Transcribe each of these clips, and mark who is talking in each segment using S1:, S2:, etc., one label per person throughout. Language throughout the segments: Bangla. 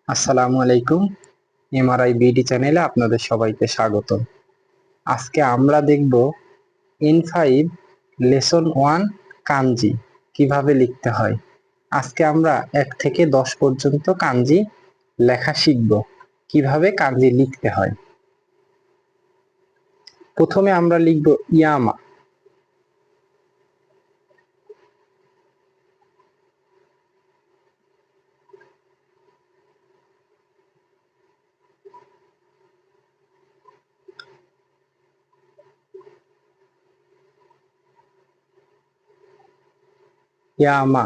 S1: আসসালামু আলাইকুম। এমআরআই বিডি চ্যানেলে আপনাদের সবাইকে স্বাগত। আজকে আমরা দেখব N5 লেসন 1 কাঞ্জি কিভাবে লিখতে হয়। আজকে আমরা 1 থেকে 10 পর্যন্ত কাঞ্জি লেখা শিখব, কিভাবে কাঞ্জি লিখতে হয়। প্রথমে আমরা লিখব ইয়ামা। ইয়ামা।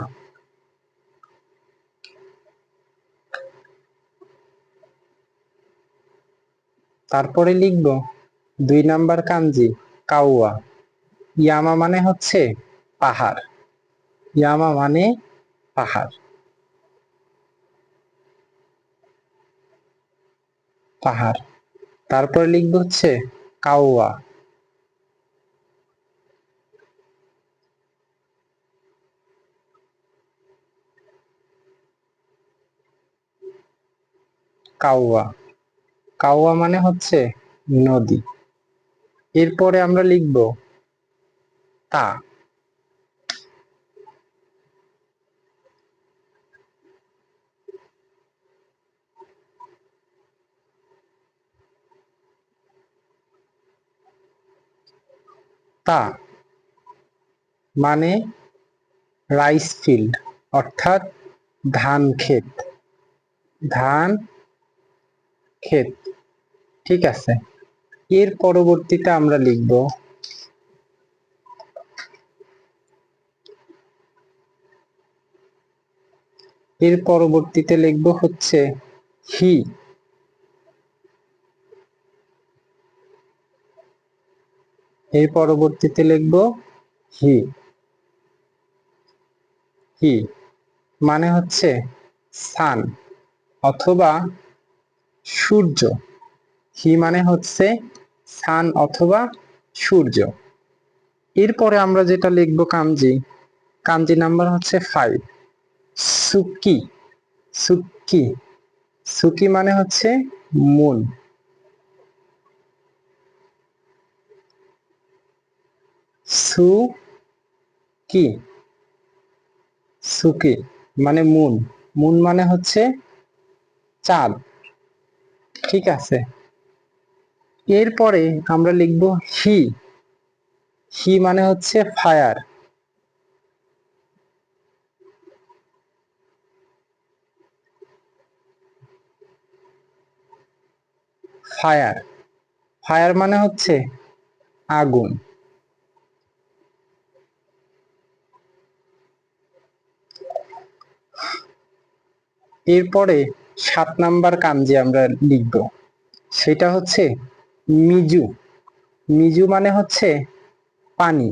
S1: তারপরে লিখব 2 নাম্বার কাঞ্জি কাওয়া। ইয়ামা মানে হচ্ছে পাহাড়। ইয়ামা মানে পাহাড়। পাহাড়। তারপরে লিখব হচ্ছে কাওয়া। কাওয়া। কাওয়া মানে হচ্ছে নদী। এরপরে আমরা লিখব তা। তা মানে রাইস ফিল্ড, অর্থাৎ ধান ক্ষেত। ধান ক্ষেত। ঠিক আছে। এর পরবর্তীতে আমরা লিখব হচ্ছে হি। এর পরবর্তীতে লিখব হি। হি মানে হচ্ছে সান অথবা সূর্য। হি মানে হচ্ছে সান অথবা সূর্য। এরপরে আমরা যেটা লিখব কাঞ্জি, কাঞ্জি নাম্বার হচ্ছে 5, সুকি। সুকি। সুকি মানে হচ্ছে মুন। সুকি। সুকি মানে মুন। মুন মানে হচ্ছে চাঁদ। ঠিক আছে। এরপরে আমরা লিখব হি। হি মানে হচ্ছে ফায়ার। ফায়ার। ফায়ার মানে হচ্ছে আগুন। এরপরে 7 নাম্বার কাঞ্জি আমরা লিখব, সেটা হচ্ছে মিজু। মিজু মানে হচ্ছে পানি।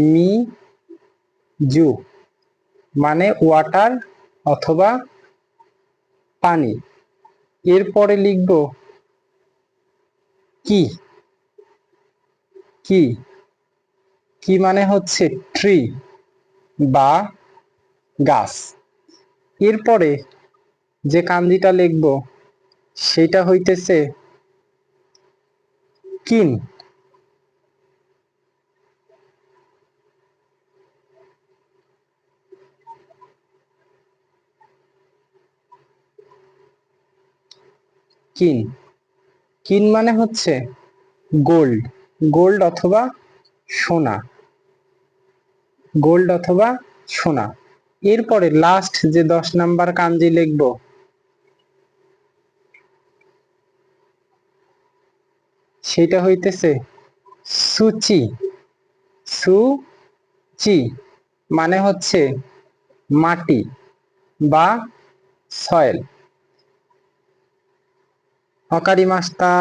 S1: মিজু মানে ওয়াটার অথবা পানি। এরপরে লিখব কি। কি। কি মানে হচ্ছে ট্রি বা গাছ। এরপরে যে কাঞ্জিটা লিখব সেটা হইতেছে কিন। কিন। কিন মানে হচ্ছে গোল্ড। গোল্ড অথবা সোনা। গোল্ড অথবা সোনা। এরপরে লাস্ট যে 10 নাম্বার কাঞ্জি লিখব সেটা হইতেছে সুচি। সুচি মানে হচ্ছে মাটি বা সয়েল। হকারি মাস্তা।